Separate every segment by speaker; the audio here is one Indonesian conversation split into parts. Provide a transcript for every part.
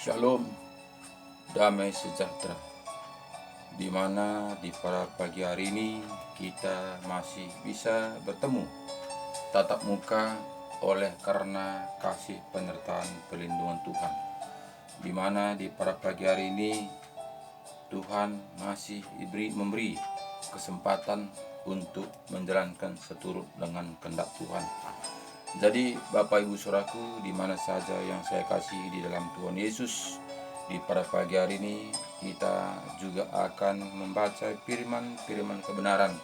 Speaker 1: Shalom, damai sejahtera. Di mana di pada pagi hari ini kita masih bisa bertemu tatap muka oleh karena kasih penyertaan perlindungan Tuhan. Di mana di pada pagi hari ini Tuhan masih memberi kesempatan untuk menjalankan seturut dengan kehendak Tuhan. Jadi Bapak Ibu Saudaraku, di mana saja yang saya kasih di dalam Tuhan Yesus, di pada pagi hari ini kita juga akan membaca firman kebenaran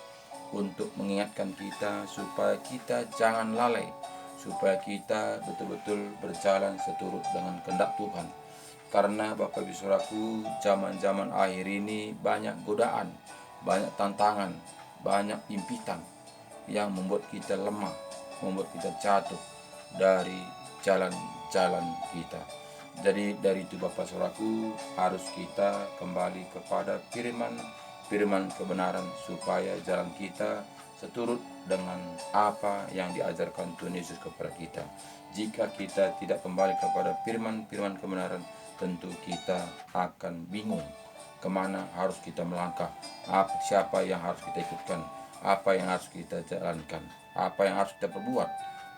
Speaker 1: untuk mengingatkan kita supaya kita jangan lalai, supaya kita betul-betul berjalan seturut dengan kehendak Tuhan. Karena Bapak Ibu Saudaraku, zaman-zaman akhir ini banyak godaan, banyak tantangan, banyak impitan yang membuat kita lemah, membuat kita jatuh dari jalan-jalan kita. Jadi dari itu Bapak Saudaraku, harus kita kembali kepada firman kebenaran supaya jalan kita seturut dengan apa yang diajarkan Tuhan Yesus kepada kita. Jika kita tidak kembali kepada firman kebenaran, tentu kita akan bingung kemana harus kita melangkah, siapa yang harus kita ikutkan, apa yang harus kita jalankan, apa yang harus kita perbuat.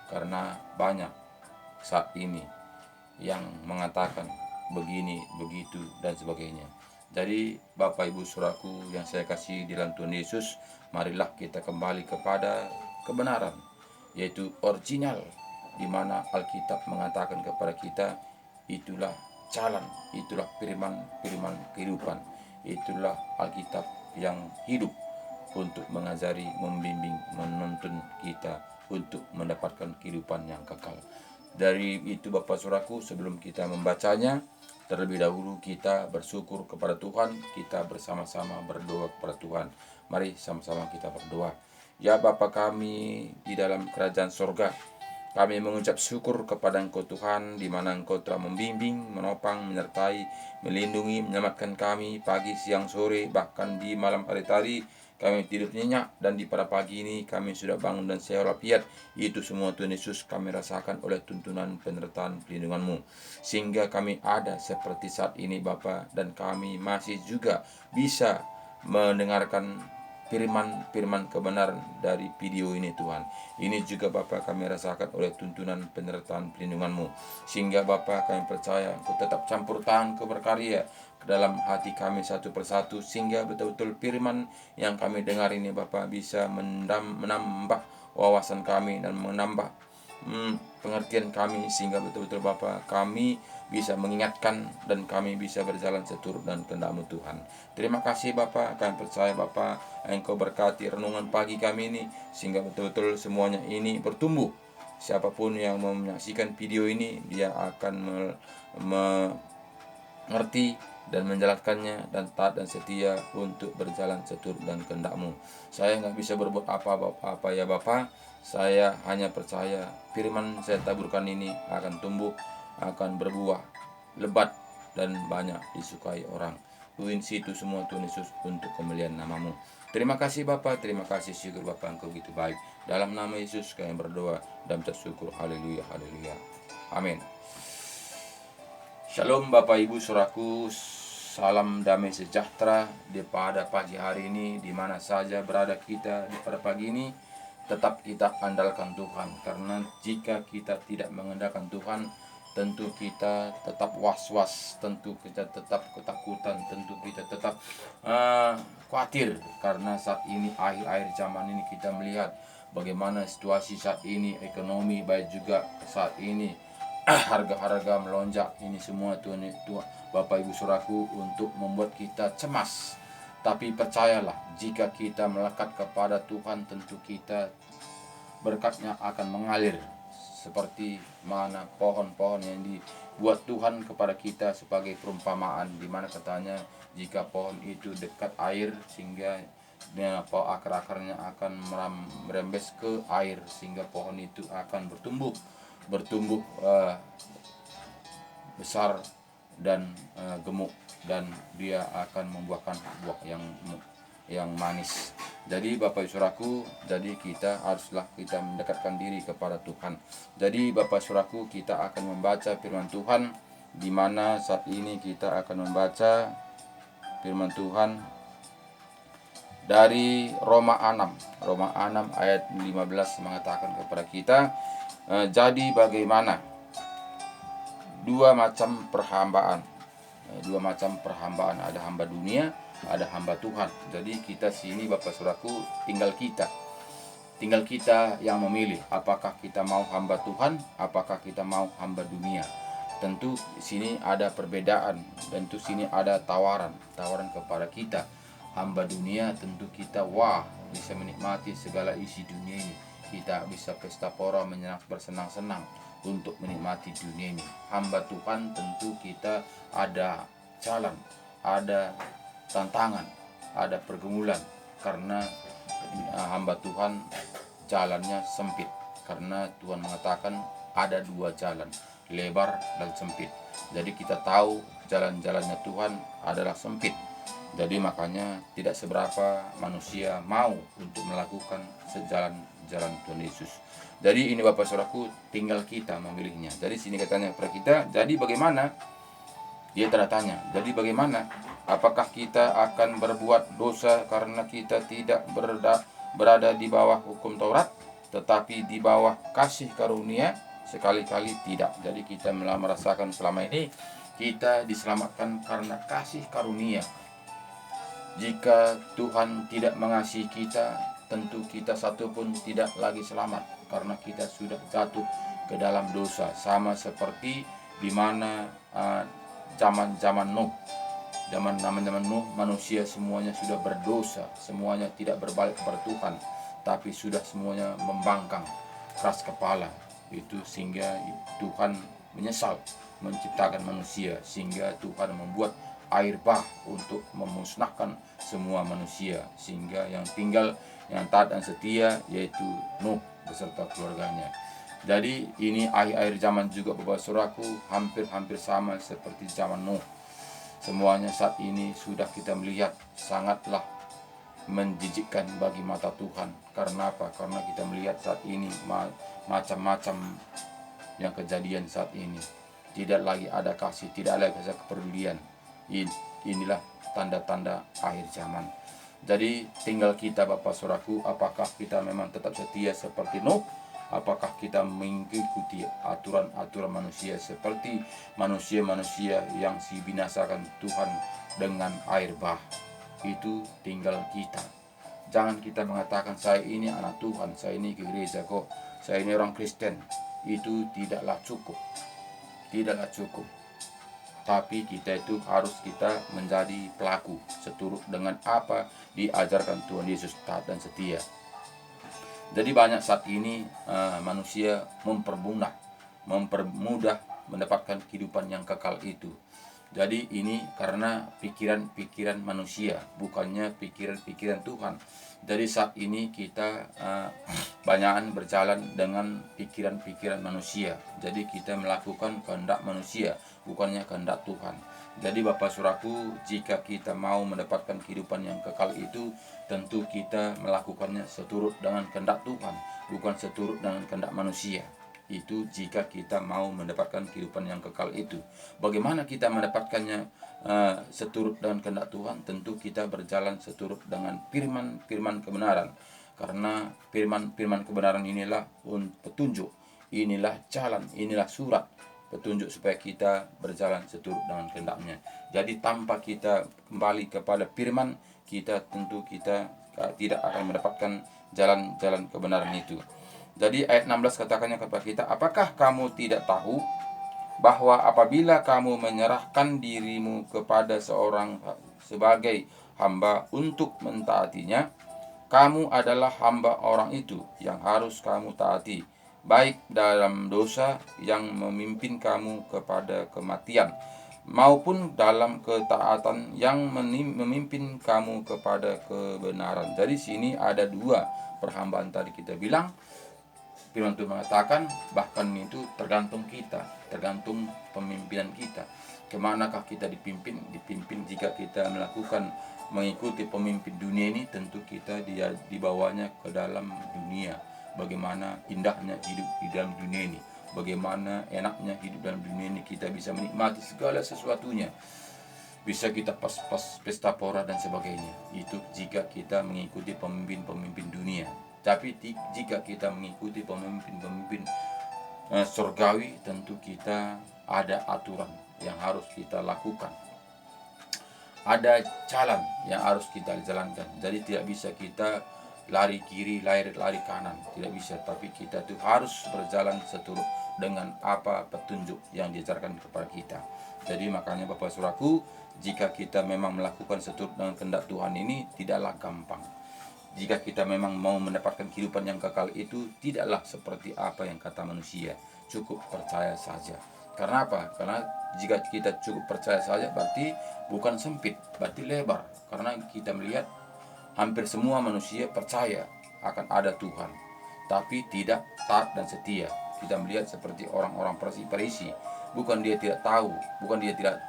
Speaker 1: Karena banyak saat ini yang mengatakan begini, begitu, dan sebagainya. Jadi Bapak Ibu Saudaraku yang saya kasih di dalam Tuhan Yesus, marilah kita kembali kepada kebenaran, yaitu original, di mana Alkitab mengatakan kepada kita, itulah jalan, itulah firman kehidupan, itulah Alkitab yang hidup untuk mengajari, membimbing, menuntun kita untuk mendapatkan kehidupan yang kekal. Dari itu Bapak Saudaraku, sebelum kita membacanya, terlebih dahulu kita bersyukur kepada Tuhan, kita bersama-sama berdoa kepada Tuhan. Mari sama-sama kita berdoa. Ya Bapa kami di dalam kerajaan sorga, kami mengucap syukur kepada Engkau Tuhan, di mana Engkau telah membimbing, menopang, menyertai, melindungi, menyelamatkan kami pagi, siang, sore, bahkan di malam hari tadi kami tidur nyenyak, dan di pada pagi ini kami sudah bangun dan sehat walafiat. Itu semua Tuhan Yesus kami rasakan oleh tuntunan penyertaan perlindungan-Mu, sehingga kami ada seperti saat ini Bapa, dan kami masih juga bisa mendengarkan firman kebenaran dari video ini Tuhan. Ini juga Bapa kami rasakan oleh tuntunan penyertaan perlindungan-Mu, sehingga Bapa kami percaya Engkau tetap campur tangan, Engkau berkarya ke dalam hati kami satu persatu, sehingga betul-betul firman yang kami dengar ini Bapa bisa menambah wawasan kami dan menambah pengertian kami, sehingga betul-betul Bapa kami bisa mengingatkan dan kami bisa berjalan seturut dan kehendak-Mu Tuhan. Terima kasih Bapa, kami percaya Bapa Engkau berkati renungan pagi kami ini, sehingga betul-betul semuanya ini bertumbuh. Siapapun yang menyaksikan video ini, dia akan mengerti dan menjalankannya dan taat dan setia untuk berjalan seturut dan kehendak-Mu. Saya nggak bisa berbuat apa-apa ya Bapa. Saya hanya percaya firman saya taburkan ini akan tumbuh, akan berbuah lebat dan banyak disukai orang. Tuhin situ semua Tuhan Yesus untuk kemuliaan nama-Mu. Terima kasih Bapa, terima kasih, syukur Bapa Engkau gitu baik. Dalam nama Yesus kami berdoa dan bersyukur. Haleluya, haleluya. Amin. Shalom Bapak Ibu Saudaraku, salam damai sejahtera di pada pagi hari ini, di mana saja berada kita di pada pagi ini. Tetap kita andalkan Tuhan, karena jika kita tidak mengandalkan Tuhan, tentu kita tetap was-was, tentu kita tetap ketakutan, tentu kita tetap khawatir. Karena saat ini akhir-akhir zaman ini kita melihat bagaimana situasi saat ini, ekonomi baik juga saat ini harga-harga melonjak. Ini semua Tuhan Bapak Ibu Saudaraku untuk membuat kita cemas. Tapi percayalah, jika kita melekat kepada Tuhan, tentu kita berkatnya akan mengalir seperti mana pohon-pohon yang dibuat Tuhan kepada kita sebagai perumpamaan, di mana katanya jika pohon itu dekat air, sehingga akar-akarnya akan merembes ke air, sehingga pohon itu akan bertumbuh besar dan gemuk, dan dia akan membuahkan buah yang manis. Jadi Bapak Saudaraku, jadi kita haruslah kita mendekatkan diri kepada Tuhan. Jadi Bapak Saudaraku, kita akan membaca firman Tuhan di mana saat ini kita akan membaca firman Tuhan dari Roma 6. Roma 6 ayat 15 mengatakan kepada kita, jadi bagaimana? Dua macam perhambaan. Dua macam perhambaan, ada hamba dunia, ada hamba Tuhan. Jadi kita sini Bapak Saudaraku, tinggal kita yang memilih apakah kita mau hamba Tuhan, apakah kita mau hamba dunia. Tentu sini ada perbedaan, tentu sini ada tawaran kepada kita. Hamba dunia tentu kita bisa menikmati segala isi dunia ini. Kita bisa pesta pora, bersenang-senang untuk menikmati dunia ini. Hamba Tuhan tentu kita ada jalan, ada tantangan, ada pergumulan, karena hamba Tuhan jalannya sempit, karena Tuhan mengatakan ada dua jalan, lebar dan sempit. Jadi kita tahu jalan-jalannya Tuhan adalah sempit. Jadi makanya tidak seberapa manusia mau untuk melakukan sejalan-jalan Tuhan Yesus. Jadi ini Bapak Saudaraku, tinggal kita memilihnya. Jadi sini katanya kepada kita, jadi bagaimana? Dia tanya, jadi bagaimana? Apakah kita akan berbuat dosa karena kita tidak berada di bawah hukum Taurat, tetapi di bawah kasih karunia? Sekali-kali tidak. Jadi kita merasakan selama ini kita diselamatkan karena kasih karunia. Jika Tuhan tidak mengasihi kita, tentu kita satu pun tidak lagi selamat, karena kita sudah jatuh ke dalam dosa. Sama seperti di mana zaman Nuh. Zaman Nuh, manusia semuanya sudah berdosa, semuanya tidak berbalik kepada Tuhan, tapi sudah semuanya membangkang, keras kepala. Itu sehingga Tuhan menyesal menciptakan manusia, sehingga Tuhan membuat air bah untuk memusnahkan semua manusia, sehingga yang tinggal yang taat dan setia yaitu Nuh beserta keluarganya. Jadi ini akhir zaman juga Bapak Saudaraku, hampir sama seperti zaman Nuh. Semuanya saat ini sudah kita melihat sangatlah menjijikkan bagi mata Tuhan. Karena apa? Karena kita melihat saat ini macam-macam yang kejadian saat ini. Tidak lagi ada kasih, tidak lagi ada kepedulian. Inilah tanda-tanda akhir zaman. Jadi tinggal kita Bapak Saudaraku, apakah kita memang tetap setia seperti Nuh, apakah kita mengikuti aturan-aturan manusia seperti manusia-manusia yang dibinasakan Tuhan dengan air bah. Itu tinggal kita. Jangan kita mengatakan saya ini anak Tuhan, saya ini ke gereja kok, saya ini orang Kristen. Itu tidaklah cukup. Tapi kita itu harus menjadi pelaku seturut dengan apa diajarkan Tuhan Yesus, taat dan setia. Jadi banyak saat ini manusia mempermudah mendapatkan kehidupan yang kekal itu. Jadi ini karena pikiran-pikiran manusia, bukannya pikiran-pikiran Tuhan. Jadi saat ini kita banyakan berjalan dengan pikiran-pikiran manusia. Jadi kita melakukan kehendak manusia, bukannya kehendak Tuhan. Jadi Bapak Saudaraku, jika kita mau mendapatkan kehidupan yang kekal itu, tentu kita melakukannya seturut dengan kehendak Tuhan, bukan seturut dengan kehendak manusia. Itu jika kita mau mendapatkan kehidupan yang kekal itu. Bagaimana kita mendapatkannya seturut dengan kehendak Tuhan? Tentu kita berjalan seturut dengan firman kebenaran. Karena firman kebenaran inilah petunjuk, inilah jalan, inilah surat petunjuk supaya kita berjalan seturut dengan kehendak-Nya. Jadi tanpa kita kembali kepada firman, kita tidak akan mendapatkan jalan-jalan kebenaran itu. Jadi ayat 16 katakannya kepada kita, apakah kamu tidak tahu bahwa apabila kamu menyerahkan dirimu kepada seorang sebagai hamba untuk mentaatinya, kamu adalah hamba orang itu yang harus kamu taati, baik dalam dosa yang memimpin kamu kepada kematian, maupun dalam ketaatan yang memimpin kamu kepada kebenaran. Jadi sini ada dua perhambaan tadi kita bilang. Firman Tuhan mengatakan bahkan itu tergantung kita, tergantung pemimpinan kita. Kemanakah kita dipimpin jika kita mengikuti pemimpin dunia ini, tentu kita dibawanya ke dalam dunia. Bagaimana indahnya hidup di dalam dunia ini. bagaimana enaknya hidup dalam dunia ini, kita bisa menikmati segala sesuatunya, bisa kita pas pesta pora dan sebagainya. Itu jika kita mengikuti pemimpin-pemimpin dunia. Tapi jika kita mengikuti pemimpin-pemimpin surgawi, tentu kita ada aturan yang harus kita lakukan, ada jalan yang harus kita jalankan. Jadi tidak bisa kita lari kiri, lari kanan, tidak bisa. Tapi kita tuh harus berjalan seturut dengan apa petunjuk yang diajarkan kepada kita. Jadi makanya Bapak Saudaraku, jika kita memang melakukan seturut dengan kehendak Tuhan ini, tidaklah gampang. Jika kita memang mau mendapatkan kehidupan yang kekal itu, tidaklah seperti apa yang kata manusia, cukup percaya saja. Karena apa? Karena jika kita cukup percaya saja, berarti bukan sempit, berarti lebar. Karena kita melihat hampir semua manusia percaya akan ada Tuhan, tapi tidak taat dan setia. Kita melihat seperti orang-orang Farisi, bukan dia tidak tahu, bukan dia tidak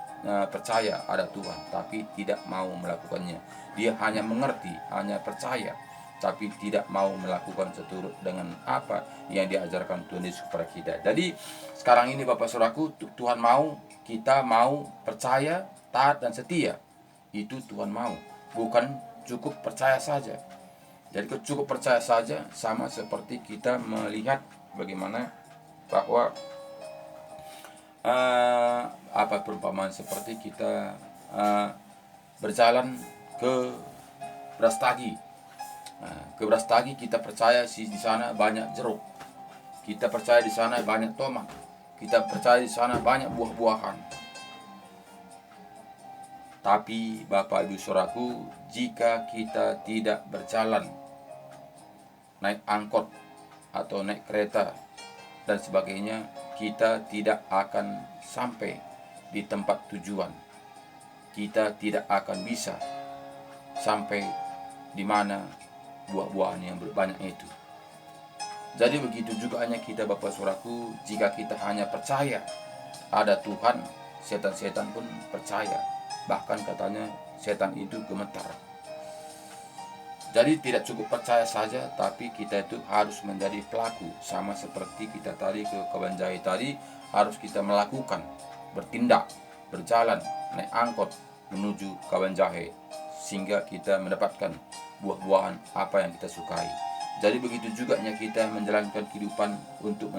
Speaker 1: percaya ada Tuhan, tapi tidak mau melakukannya. Dia hanya mengerti, hanya percaya, tapi tidak mau melakukan seturut dengan apa yang diajarkan Tuhan Yesus kepada kita. Jadi sekarang ini Bapak Saudaraku, Tuhan mau kita mau percaya, taat dan setia. Itu Tuhan mau, bukan cukup percaya saja. Jadi cukup percaya saja sama seperti kita melihat bagaimana bahwa apa perumpamaan seperti kita berjalan ke Brastagi. Ke Brastagi kita percaya di sana banyak jeruk. Kita percaya di sana banyak tomat. Kita percaya di sana banyak buah-buahan. Tapi Bapak Ibu Saudaraku, jika kita tidak berjalan naik angkot atau naik kereta dan sebagainya, kita tidak akan sampai di tempat tujuan. Kita tidak akan bisa sampai di mana buah-buahan yang banyak itu. Jadi begitu juga hanya kita Bapak Saudaraku, jika kita hanya percaya ada Tuhan, setan-setan pun percaya. Bahkan katanya setan itu gemetar. Jadi tidak cukup percaya saja, tapi kita itu harus menjadi pelaku. Sama seperti kita tadi ke Kabanjahe tadi, harus kita melakukan, bertindak, berjalan, naik angkot menuju Kabanjahe, sehingga kita mendapatkan buah-buahan apa yang kita sukai. Jadi begitu juga kita menjalankan kehidupan untuk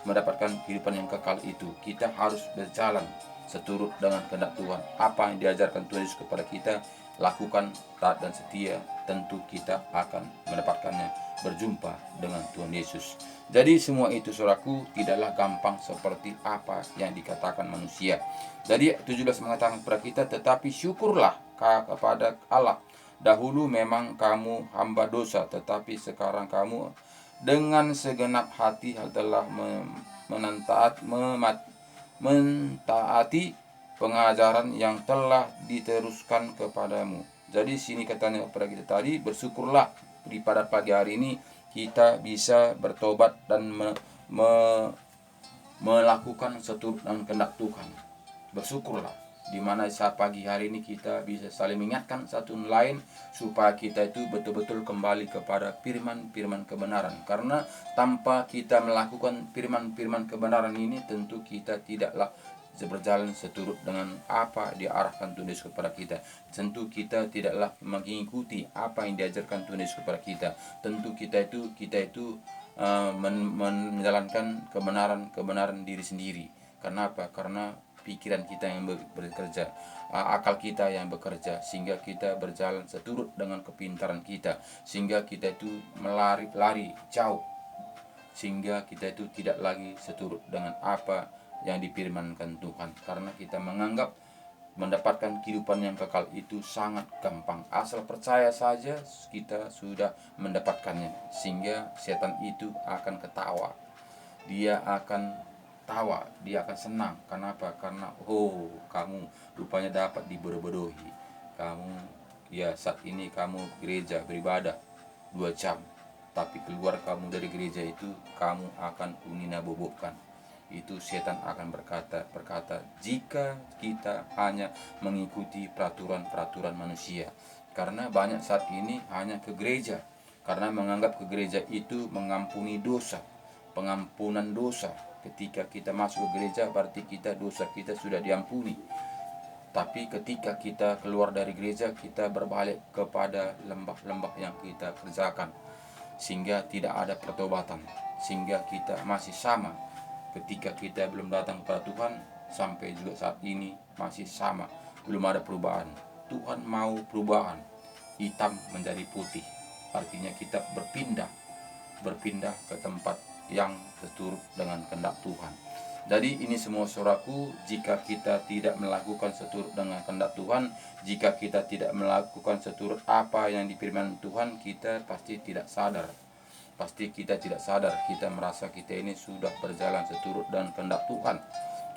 Speaker 1: mendapatkan kehidupan yang kekal itu. Kita harus berjalan seturut dengan kehendak Tuhan. Apa yang diajarkan Tuhan Yesus kepada kita, lakukan, taat dan setia, tentu kita akan mendapatkannya, berjumpa dengan Tuhan Yesus. Jadi semua itu Saudaraku tidaklah gampang seperti apa yang dikatakan manusia. Jadi 17 mengatakan kepada kita, tetapi syukurlah kepada Allah. Dahulu memang kamu hamba dosa, tetapi sekarang kamu dengan segenap hati telah mentaati pengajaran yang telah diteruskan kepadamu. Jadi sini katanya kepada kita tadi, bersyukurlah pada pagi hari ini kita bisa bertobat dan melakukan seturut dengan kehendak Tuhan. Bersyukurlah di mana saat pagi hari ini kita bisa saling mengingatkan satu lain supaya kita itu betul-betul kembali kepada firman-firman kebenaran. Karena tanpa kita melakukan firman-firman kebenaran ini, tentu kita tidaklah berjalan seturut dengan apa diarahkan Tuhan Yesus kepada kita. Tentu kita tidaklah mengikuti apa yang diajarkan Tuhan Yesus kepada kita. Tentu kita itu menjalankan kebenaran diri sendiri. Karena apa? Karena pikiran kita yang bekerja, akal kita yang bekerja, sehingga kita berjalan seturut dengan kepintaran kita, sehingga kita itu lari jauh, sehingga kita itu tidak lagi seturut dengan apa yang difirmankan Tuhan. Karena kita menganggap mendapatkan kehidupan yang kekal itu sangat gampang, asal percaya saja kita sudah mendapatkannya. Sehingga setan itu akan ketawa, dia akan tawa, dia akan senang. Kenapa? Karena kamu rupanya dapat dibodoh-bodohi. Kamu saat ini kamu gereja beribadah 2 jam, tapi keluar kamu dari gereja itu kamu akan unina-bobokkan. Itu setan akan berkata, jika kita hanya mengikuti peraturan-peraturan manusia. Karena banyak saat ini hanya ke gereja, karena menganggap ke gereja itu mengampuni dosa. pengampunan dosa. Ketika kita masuk ke gereja berarti dosa kita sudah diampuni. Tapi ketika kita keluar dari gereja, kita berbalik kepada lembah-lembah yang kita kerjakan, sehingga tidak ada pertobatan, sehingga kita masih sama. Ketika kita belum datang kepada Tuhan, sampai juga saat ini masih sama, belum ada perubahan. Tuhan mau perubahan, hitam menjadi putih, artinya kita berpindah ke tempat yang seturut dengan kehendak Tuhan. Jadi ini semua saudaraku, jika kita tidak melakukan seturut dengan kehendak Tuhan, jika kita tidak melakukan seturut apa yang difirman Tuhan, kita pasti tidak sadar. Kita merasa kita ini sudah berjalan seturut dengan kehendak Tuhan.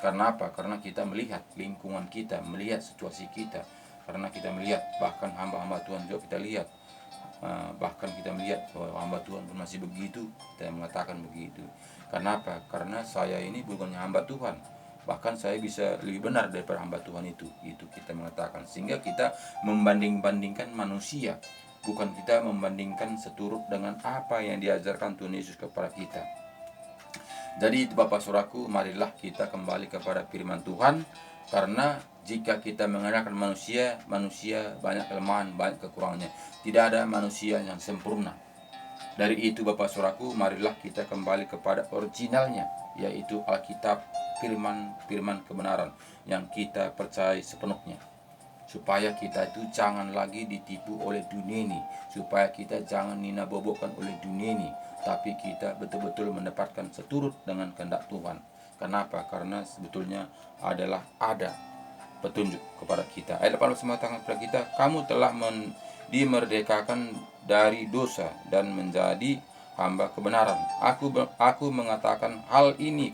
Speaker 1: Karena apa? Karena kita melihat lingkungan kita, melihat situasi kita. Karena kita melihat, bahkan hamba-hamba Tuhan juga kita lihat. Bahkan kita melihat bahwa hamba Tuhan pun masih begitu, kita mengatakan begitu. Kenapa? Karena saya ini bukannya hamba Tuhan, bahkan saya bisa lebih benar daripada hamba Tuhan itu kita mengatakan. Sehingga kita membanding-bandingkan manusia, bukan kita membandingkan seturut dengan apa yang diajarkan Tuhan Yesus kepada kita. Jadi Bapak Saudaraku, marilah kita kembali kepada firman Tuhan. Karena jika kita mengandalkan manusia banyak kelemahan, banyak kekurangannya. Tidak ada manusia yang sempurna. Dari itu Bapak Saudaraku, marilah kita kembali kepada originalnya, yaitu Alkitab, firman kebenaran yang kita percaya sepenuhnya. Supaya kita itu jangan lagi ditipu oleh dunia ini, supaya kita jangan ninabobokkan oleh dunia ini, tapi kita betul-betul mendapatkan seturut dengan kehendak Tuhan. Kenapa? Karena sebetulnya ada petunjuk kepada kita. Ayat 18 mengatakan kepada kita, kamu telah dimerdekakan dari dosa dan menjadi hamba kebenaran. Aku mengatakan hal ini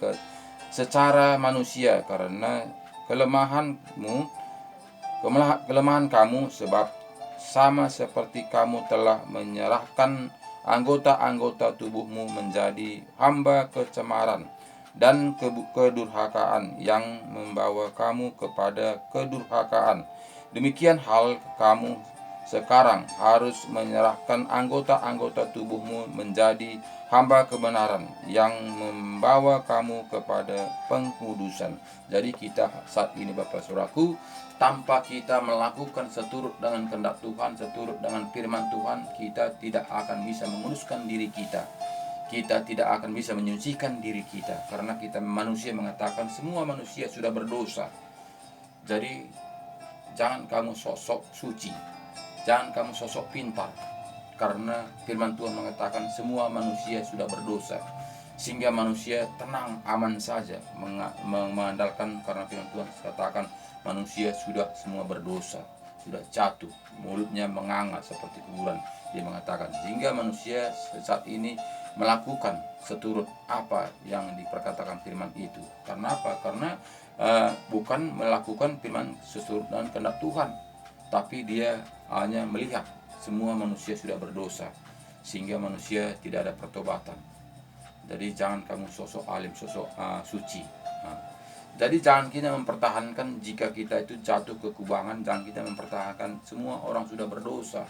Speaker 1: secara manusia karena kelemahan kamu, sebab sama seperti kamu telah menyerahkan anggota-anggota tubuhmu menjadi hamba kecemaran dan kedurhakaan yang membawa kamu kepada kedurhakaan. Demikian hal kamu sekarang harus menyerahkan anggota-anggota tubuhmu menjadi hamba kebenaran yang membawa kamu kepada pengkudusan. Jadi kita saat ini Bapak Saudaraku, tanpa kita melakukan seturut dengan kehendak Tuhan, seturut dengan firman Tuhan, kita tidak akan bisa menguduskan diri kita. Kita tidak akan bisa menyucikan diri kita, karena kita manusia mengatakan semua manusia sudah berdosa. Jadi jangan kamu sosok suci, jangan kamu sosok pintar, karena firman Tuhan mengatakan semua manusia sudah berdosa. Sehingga manusia tenang, aman saja mengandalkan, karena firman Tuhan katakan manusia sudah semua berdosa, sudah jatuh, mulutnya menganga seperti kuburan, dia mengatakan. Sehingga manusia saat ini melakukan seturut apa yang diperkatakan firman itu. Karena apa? Karena bukan melakukan firman seturut dengan kehendak Tuhan, tapi dia hanya melihat semua manusia sudah berdosa, sehingga manusia tidak ada pertobatan. Jadi jangan kamu sosok alim, sosok suci. Jadi jangan kita mempertahankan jika kita itu jatuh ke kubangan, jangan kita mempertahankan semua orang sudah berdosa.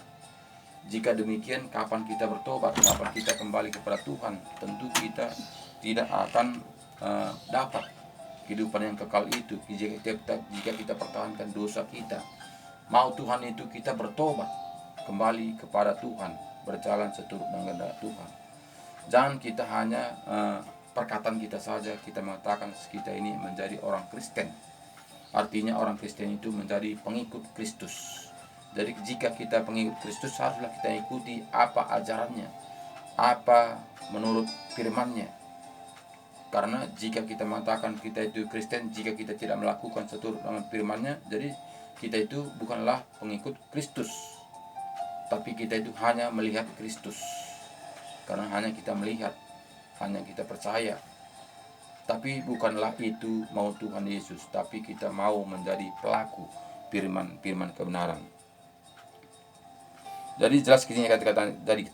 Speaker 1: Jika demikian, kapan kita bertobat, kapan kita kembali kepada Tuhan? Tentu kita tidak akan dapat kehidupan yang kekal itu jika kita pertahankan dosa kita. Mau Tuhan itu kita bertobat, kembali kepada Tuhan, berjalan seturut dengan kehendak Tuhan. Jangan kita hanya perkataan kita saja, kita mengatakan kita ini menjadi orang Kristen. Artinya orang Kristen itu menjadi pengikut Kristus. Jadi jika kita pengikut Kristus, haruslah kita ikuti apa ajarannya, apa menurut firman-Nya. Karena jika kita mengatakan kita itu Kristen, jika kita tidak melakukan seturut dengan firman-Nya, jadi kita itu bukanlah pengikut Kristus, tapi kita itu hanya melihat Kristus. Karena hanya kita melihat, hanya kita percaya. Tapi bukanlah itu mau Tuhan Yesus, tapi kita mau menjadi pelaku firman kebenaran. Jadi jelas sini kata-kata dari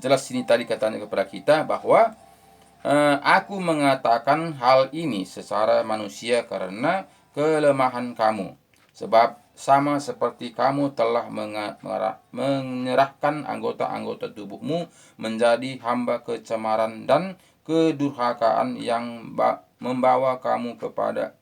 Speaker 1: jelas sini tadi katanya kepada kita bahwa aku mengatakan hal ini secara manusia karena kelemahan kamu, sebab sama seperti kamu telah menyerahkan anggota-anggota tubuhmu menjadi hamba kecemaran dan kedurhakaan yang membawa kamu kepada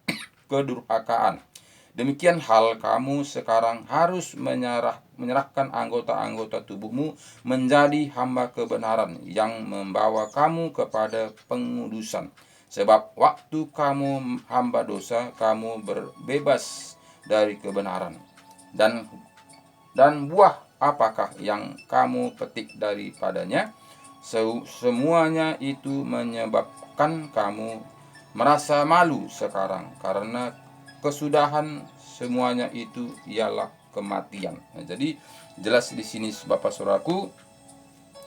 Speaker 1: kedurhakaan. Demikian hal kamu sekarang harus menyerahkan anggota-anggota tubuhmu menjadi hamba kebenaran yang membawa kamu kepada pengudusan. Sebab waktu kamu hamba dosa, kamu berbebas dari kebenaran. Dan buah apakah yang kamu petik daripadanya? Semuanya itu menyebabkan kamu merasa malu sekarang, karena kesudahan semuanya itu ialah kematian. Nah, jadi jelas di sini Bapak Saudaraku,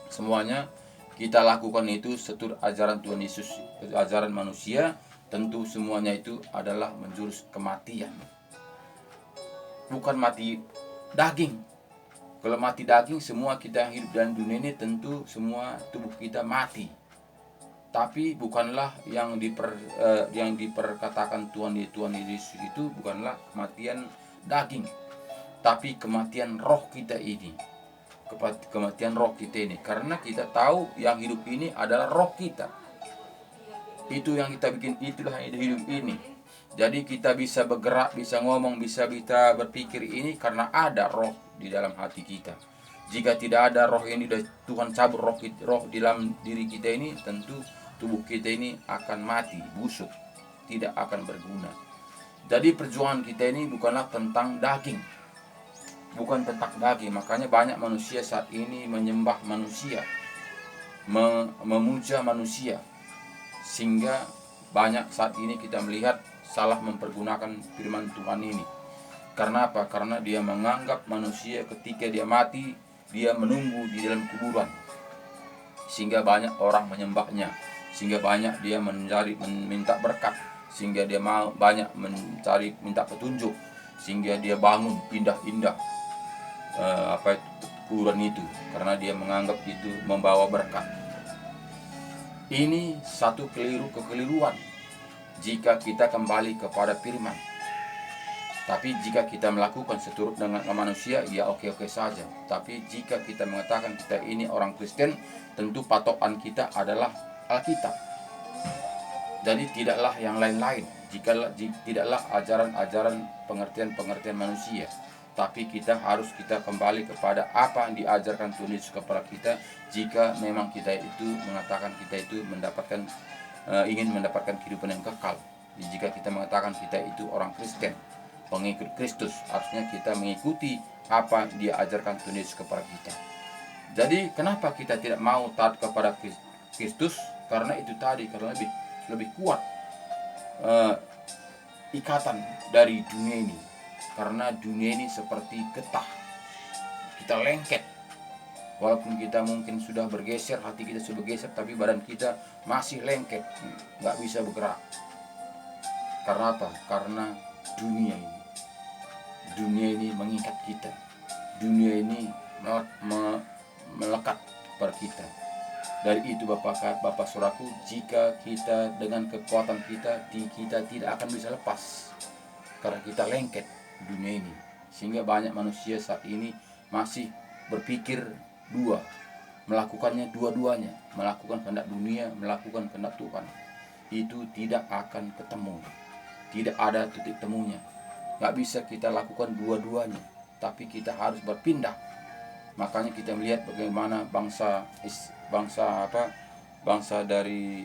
Speaker 1: semuanya kita lakukan itu seturut ajaran Tuhan Yesus, ajaran manusia, tentu semuanya itu adalah menjurus kematian. Bukan mati daging. Kalau mati daging, semua kita yang hidup dalam dunia ini tentu semua tubuh kita mati. Tapi bukanlah yang diperkatakan Tuhan Yesus itu bukanlah kematian daging, tapi kematian roh kita ini. Kematian roh kita ini, karena kita tahu yang hidup ini adalah roh kita. Itu yang kita bikin, itulah hidup ini. Jadi kita bisa bergerak, bisa ngomong, bisa kita berpikir ini karena ada roh di dalam hati kita. Jika tidak ada roh ini, Tuhan cabut roh di dalam diri kita ini, tentu tubuh kita ini akan mati, busuk, tidak akan berguna. Jadi perjuangan kita ini bukanlah tentang daging, bukan tentang daging. Makanya banyak manusia saat ini menyembah manusia, memuja manusia, sehingga banyak saat ini kita melihat salah mempergunakan firman Tuhan ini. Karena apa? Karena dia menganggap manusia ketika dia mati, dia menunggu di dalam kuburan, sehingga banyak orang menyembahnya, sehingga banyak dia minta berkat, sehingga dia mau banyak minta petunjuk, sehingga dia bangun indah-indah kuburan itu, karena dia menganggap itu membawa berkat. Ini satu kekeliruan jika kita kembali kepada firman. Tapi jika kita melakukan seturut dengan manusia, ya oke-oke saja. Tapi jika kita mengatakan kita ini orang Kristen, tentu patokan kita adalah Alkitab. Jadi tidaklah yang lain-lain, tidaklah ajaran-ajaran pengertian-pengertian manusia. Tapi kita kembali kepada apa yang diajarkan Tuhan Yesus kepada kita. Jika memang kita itu mengatakan kita itu ingin mendapatkan kehidupan yang kekal. Jika kita mengatakan kita itu orang Kristen, pengikut Kristus, harusnya kita mengikuti apa yang diajarkan Tuhan Yesus kepada kita. Jadi kenapa kita tidak mau taat kepada Kristus? Karena itu tadi, karena lebih kuat ikatan dari dunia ini. Karena dunia ini seperti getah, kita lengket. Walaupun kita mungkin sudah bergeser, hati kita sudah bergeser, tapi badan kita masih lengket, nggak bisa bergerak. Karena apa? Karena dunia ini mengikat kita. Dunia ini melekat pada kita. Dari itu Bapak Saudaraku, jika kita dengan kekuatan kita tidak akan bisa lepas, karena kita lengket dunia ini. Sehingga banyak manusia saat ini masih berpikir dua, melakukannya dua-duanya, melakukan kehendak dunia, melakukan kehendak Tuhan. Itu tidak akan ketemu, tidak ada titik temunya. Gak bisa kita lakukan dua-duanya, tapi kita harus berpindah. Makanya kita melihat bagaimana bangsa dari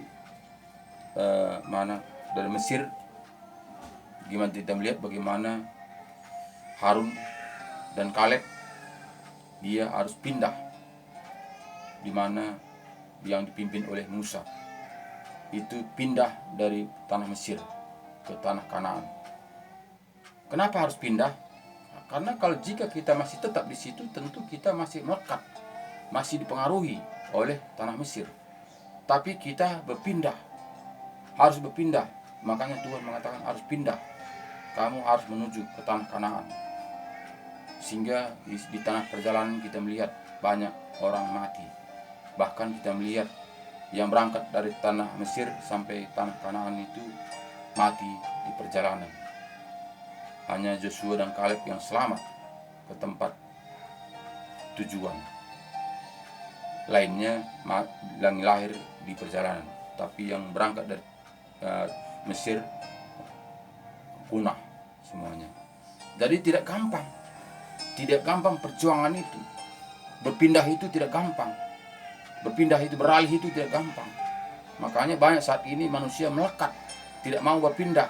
Speaker 1: dari Mesir. Gimana kita melihat bagaimana Harun dan Kaleb, dia harus pindah di mana yang dipimpin oleh Musa. Itu pindah dari tanah Mesir ke tanah Kanaan. Kenapa harus pindah? Karena jika kita masih tetap di situ, tentu kita masih melekat, masih dipengaruhi oleh tanah Mesir. Tapi kita harus berpindah. Makanya Tuhan mengatakan harus pindah. Kamu harus menuju ke tanah Kanaan. Sehingga di tanah perjalanan kita melihat banyak orang mati. Bahkan kita melihat yang berangkat dari tanah Mesir sampai tanah Kanaan itu mati di perjalanan. hanya Joshua dan Kaleb yang selamat ke tempat tujuan. Lainnya yang lahir di perjalanan, tapi yang berangkat dari Mesir punah semuanya. Jadi tidak gampang perjuangan itu. Berpindah itu tidak gampang. Berpindah itu, beralih itu tidak gampang. Makanya banyak saat ini manusia melekat, tidak mau berpindah.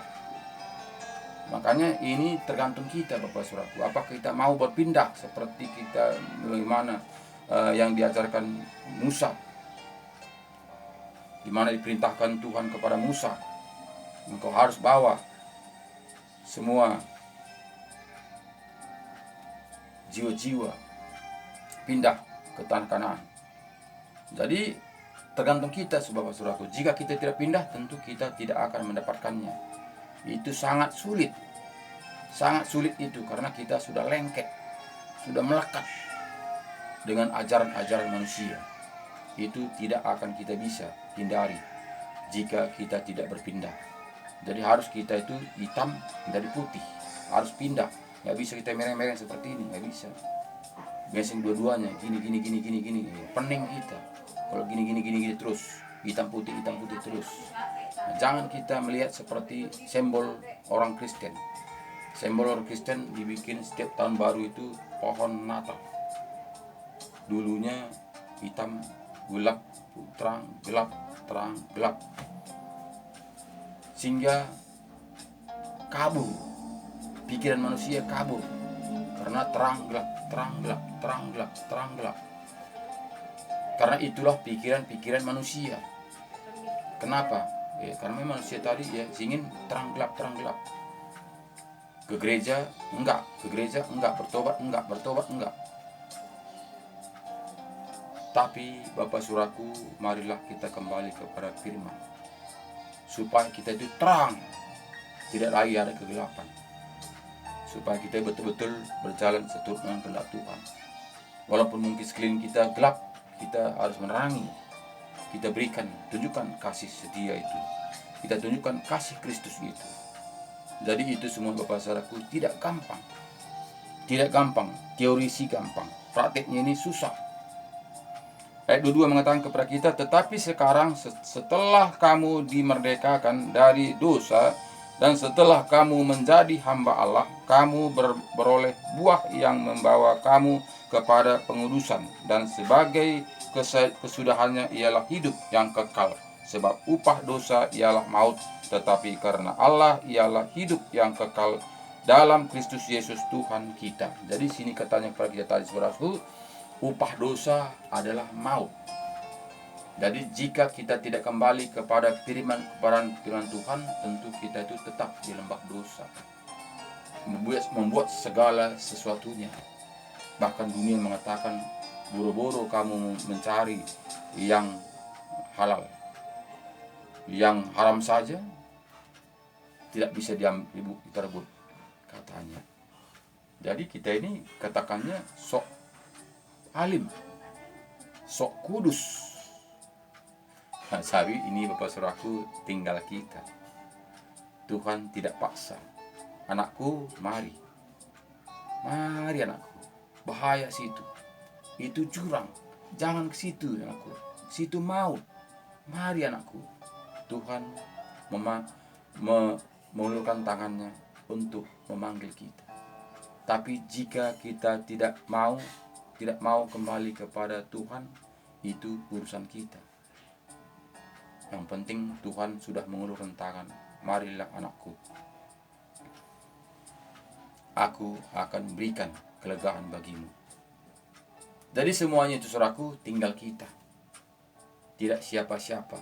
Speaker 1: Makanya ini tergantung kita, Bapak Saudaraku. Apakah kita mau berpindah seperti kita bagaimana yang diajarkan Musa, di mana diperintahkan Tuhan kepada Musa, engkau harus bawa semua jiwa-jiwa pindah ke tanah Kanaan. Jadi tergantung kita, Bapak Saudaraku. Jika kita tidak pindah, tentu kita tidak akan mendapatkannya. Itu sangat sulit itu, karena kita sudah lengket, sudah melekat dengan ajaran-ajaran manusia. Itu tidak akan kita bisa hindari jika kita tidak berpindah. Jadi harus kita itu hitam menjadi putih, harus pindah. Nggak bisa kita mereng-mereng seperti ini, nggak bisa. Biasanya dua-duanya gini, pening kita. Kalau gini terus, hitam putih terus. Nah, jangan kita melihat seperti simbol orang Kristen. Simbol orang Kristen dibikin setiap tahun baru itu pohon Natal. Dulunya hitam, gelap, terang, gelap, terang, gelap. Sehingga kabur, pikiran manusia kabur. Karena terang, gelap, terang, gelap, terang, gelap, terang, gelap. Karena itulah pikiran-pikiran manusia. Kenapa? Karena manusia tadi ingin terang, gelap, terang, gelap. Ke gereja enggak, bertobat enggak. Tapi Bapak Saudaraku, marilah kita kembali kepada firman, supaya kita itu terang, tidak lagi ada kegelapan. Supaya kita betul-betul berjalan seturut dengan kehendak Tuhan. Walaupun mungkin sekeliling kita gelap, kita harus menerangi. Kita tunjukkan kasih setia itu. Kita tunjukkan kasih Kristus itu. Jadi itu semua, Bapak Saudaraku, tidak gampang. Tidak gampang, teori sih gampang, prakteknya ini susah. Ayat 22 mengatakan kepada kita, tetapi sekarang setelah kamu dimerdekakan dari dosa, dan setelah kamu menjadi hamba Allah, kamu beroleh buah yang membawa kamu kepada pengudusan, dan sebagai kesudahannya ialah hidup yang kekal. Sebab upah dosa ialah maut, tetapi karena Allah ialah hidup yang kekal dalam Kristus Yesus Tuhan kita. Jadi sini katanya kepada kita tadi, saudaraku, upah dosa adalah maut. Jadi jika kita tidak kembali kepada firman Tuhan, tentu kita itu tetap di lembah dosa, membuat segala sesuatunya. Bahkan dunia mengatakan, boro-boro kamu mencari yang halal, yang haram saja tidak bisa direbut, katanya. Jadi kita ini katakannya sok alim, sok kudus. Nah, sabi ini Bapak Saudaraku, tinggal kita. Tuhan tidak paksa. Anakku, mari anakku. Bahaya situ. Itu jurang. Jangan ke situ, anakku. Situ maut. Mari anakku. Tuhan mengulurkan tangannya untuk memanggil kita. Tapi jika kita tidak mau kembali kepada Tuhan, itu urusan kita. Yang penting Tuhan sudah mengulurkan tangan. Marilah anakku, aku akan berikan kelegaan bagimu. Jadi semuanya itu, saudaraku, tinggal kita. Tidak siapa-siapa.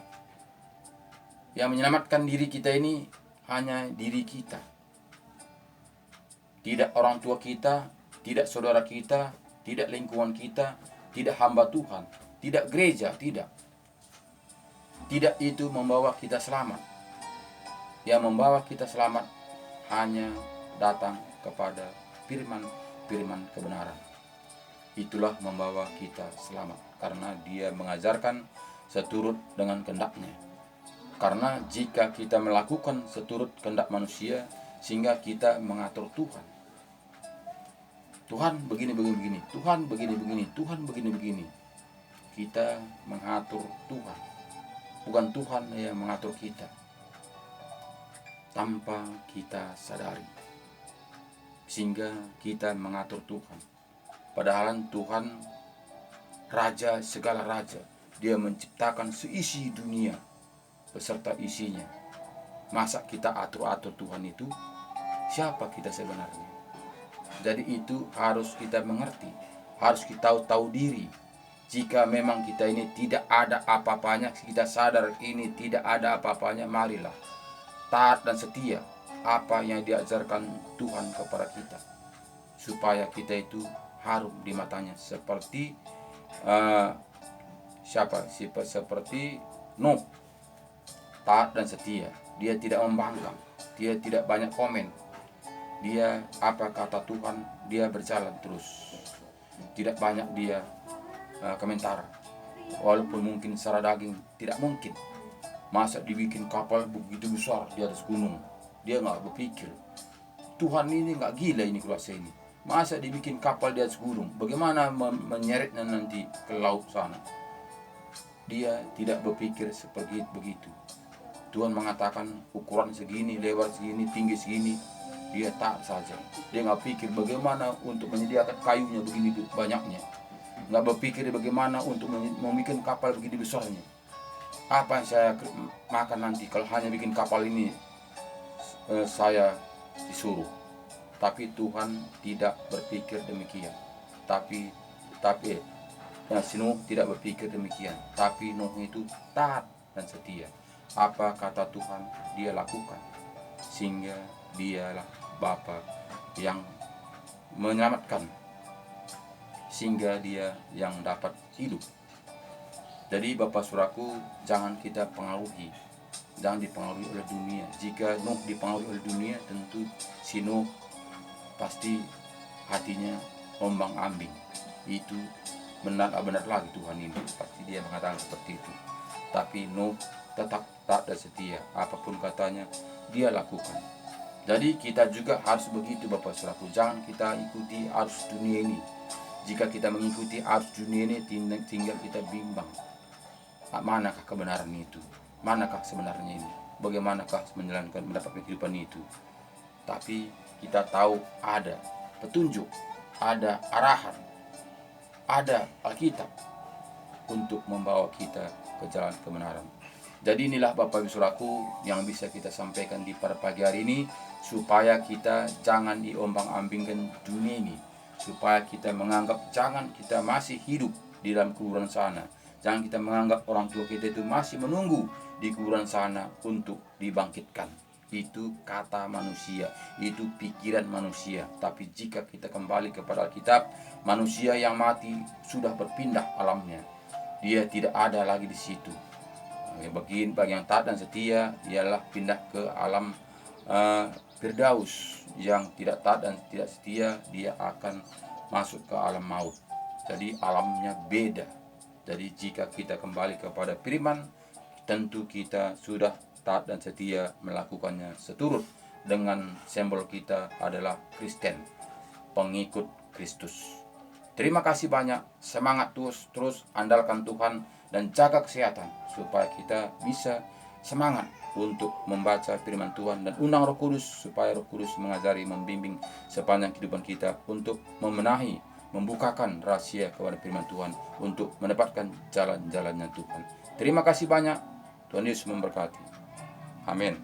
Speaker 1: Yang menyelamatkan diri kita ini hanya diri kita. Tidak orang tua kita, tidak saudara kita, tidak lingkungan kita, tidak hamba Tuhan, tidak gereja, tidak. Tidak itu membawa kita selamat. Yang membawa kita selamat hanya datang kepada firman kebenaran. Itulah membawa kita selamat, karena dia mengajarkan seturut dengan kehendaknya. Karena jika kita melakukan seturut kehendak manusia, sehingga kita mengatur Tuhan. Tuhan begini, Tuhan begini, Tuhan begini. Kita mengatur Tuhan, bukan Tuhan yang mengatur kita, tanpa kita sadari. Sehingga kita mengatur Tuhan. Padahal Tuhan Raja segala raja. Dia menciptakan seisi dunia beserta isinya. Masa kita atur-atur Tuhan itu? Siapa kita sebenarnya? Jadi itu harus kita mengerti, harus kita tahu diri. Jika memang kita ini tidak ada apa-apanya, kita sadar ini tidak ada apa-apanya, marilah taat dan setia apa yang diajarkan Tuhan kepada kita, supaya kita itu harum di matanya seperti seperti Nuh, taat dan setia. Dia tidak membangkang, dia tidak banyak komen. Dia apa kata Tuhan, dia berjalan terus. Tidak banyak dia komentar. Walaupun mungkin secara daging tidak mungkin. Masa dibikin kapal begitu besar di atas gunung. Dia nggak berpikir, Tuhan ini nggak gila ini kuasa ini. Masa dibikin kapal di atas gunung, bagaimana menyeretnya nanti ke laut sana? Dia tidak berpikir seperti begitu. Tuhan mengatakan ukuran segini, lebar segini, tinggi segini. Dia taat saja. Dia nggak pikir bagaimana untuk menyediakan kayunya begini banyaknya. Nggak berpikir bagaimana untuk membuat kapal begini besarnya. Apa yang saya makan nanti kalau hanya bikin kapal ini saya disuruh. Tapi Tuhan tidak berpikir demikian. Tapi Nuh tidak berpikir demikian. Tapi Nuh itu taat dan setia. Apa kata Tuhan dia lakukan. Sehingga dialah Bapa yang menyelamatkan, sehingga dia yang dapat hidup. Jadi Bapak Saudaraku, jangan kita pengaruhi, jangan dipengaruhi oleh dunia. Jika Nuh dipengaruhi oleh dunia, tentu si Nuh pasti hatinya ombang-ambing. Itu benar lagi Tuhan ini, pasti dia mengatakan seperti itu. Tapi Nuh tetap taat dan setia, apapun katanya dia lakukan. Jadi kita juga harus begitu Bapak Saudaraku. Jangan kita ikuti arus dunia ini. Jika kita mengikuti arus dunia ini, tinggal kita bimbang. Manakah kebenaran itu? Manakah sebenarnya ini? Bagaimanakah mendapatkan kehidupan itu? Tapi kita tahu ada petunjuk, ada arahan, ada Alkitab untuk membawa kita ke jalan kebenaran. Jadi inilah Bapak Ibu Saudaraku yang bisa kita sampaikan di pada pagi hari ini, supaya kita jangan diombang-ambingkan dunia ini, supaya kita menganggap jangan kita masih hidup di dalam kuburan sana, jangan kita menganggap orang tua kita itu masih menunggu di kuburan sana untuk dibangkitkan. Itu kata manusia, itu pikiran manusia. Tapi jika kita kembali kepada Alkitab, manusia yang mati sudah berpindah alamnya, dia tidak ada lagi di situ. Bagi yang taat dan setia ialah pindah ke alam Firdaus. Yang tidak taat dan tidak setia, dia akan masuk ke alam maut. Jadi alamnya beda. Jadi jika kita kembali kepada firman, tentu kita sudah taat dan setia melakukannya seturut dengan simbol kita adalah Kristen, pengikut Kristus. Terima kasih banyak, semangat terus andalkan Tuhan dan jaga kesehatan supaya kita bisa semangat untuk membaca firman Tuhan dan undang Roh Kudus supaya Roh Kudus mengajari, membimbing sepanjang kehidupan kita untuk membenahi, membukakan rahasia kepada firman Tuhan untuk mendapatkan jalan-jalannya Tuhan. Terima kasih banyak, Tuhan Yesus memberkati. Amin.